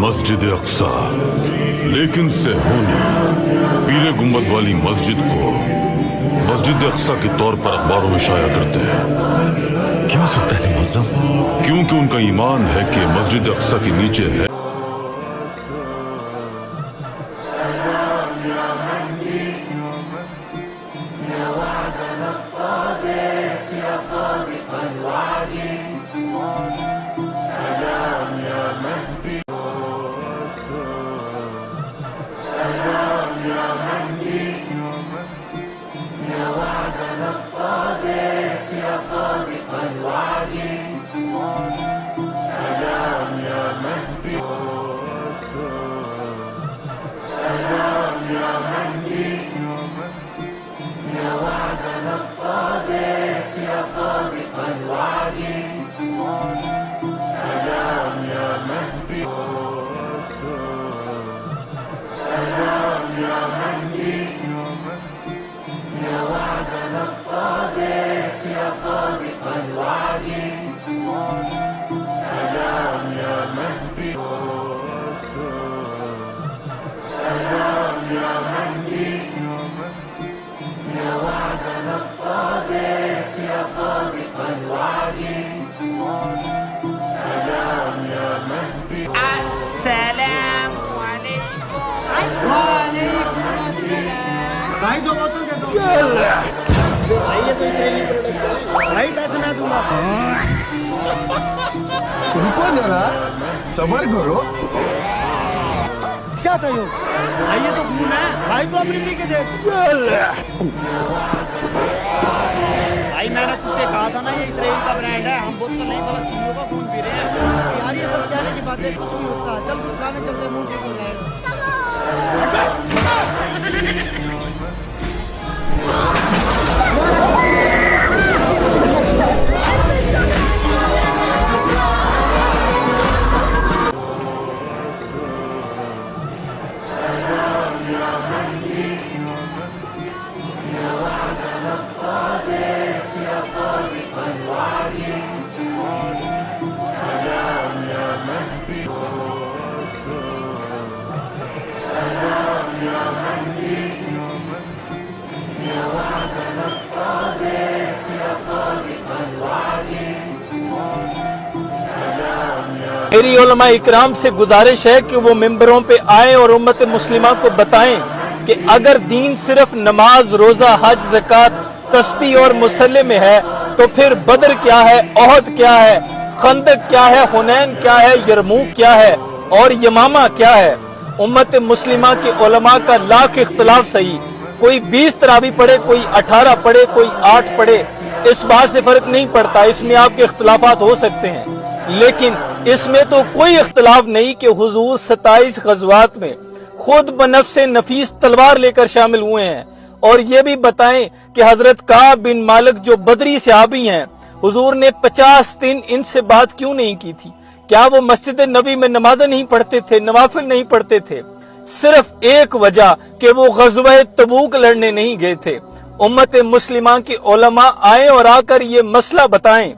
मस्जिद अक्सा, लेकिन सेहूनी पीले गुंबद वाली मस्जिद को मस्जिद अक्सा के तौर पर अखबारों में शाया करते हैं। क्यों सुल्तान मुअज्जम? क्योंकि उनका ईमान है कि मस्जिद अक्सा के नीचे है भाई 2 बोतल दे दो भाई, ये तो इजरायली प्रोडक्ट है भाई, पैसे मैं दूंगा। रुको जरा, सब्र करो। क्या था यो भाई? ये तो खून है भाई, तो अपनी पी के दे। भाई मैंने तुझसे कहा था ना ये इजराइल का ब्रांड है, हम बोतल नहीं फलस्तीनियों का खून पी रहे हैं यार। ये सब कहने की बातें कुछ नहीं होता। चल कुछ खाने चलते, मुंह ठीक हो जाएगा। मेरी उलमा इकराम से गुजारिश है कि वो मिंबरों पे आए और उम्मत मुस्लिमा को बताएं कि अगर दीन सिर्फ नमाज, रोजा, हज, ज़कात, तस्बीह और मुसल्ले में है तो फिर बदर क्या है, ओहद क्या है, खंदक क्या है, हुनैन क्या है, यरमूक क्या है और यमामा क्या है। उम्मत मुस्लिमा के उलमा का लाख इख्तिलाफ सही, कोई 20 तरावी पढ़े, कोई 18 पढ़े, कोई 8 पढ़े, इस बात से फर्क नहीं पड़ता। इसमें आपके इख्तिलाफात हो सकते हैं, लेकिन इसमें तो कोई इख्तिलाफ नहीं कि हुजूर 27 गज़वात में खुद बनफ्से नफीस तलवार लेकर शामिल हुए हैं। और ये भी बताएं कि हजरत काब बिन मालिक जो बदरी सहाबी हैं, हुजूर ने 50 दिन इनसे बात क्यों नहीं की थी? क्या वो मस्जिद नबी में नमाज़ें नहीं पढ़ते थे, नवाफिल नहीं पढ़ते थे? सिर्फ एक वजह कि वो ग़ज़वा तबूक लड़ने नहीं गए थे। उम्मत मुस्लिमा के उलमा आए और आकर ये मसला बताएं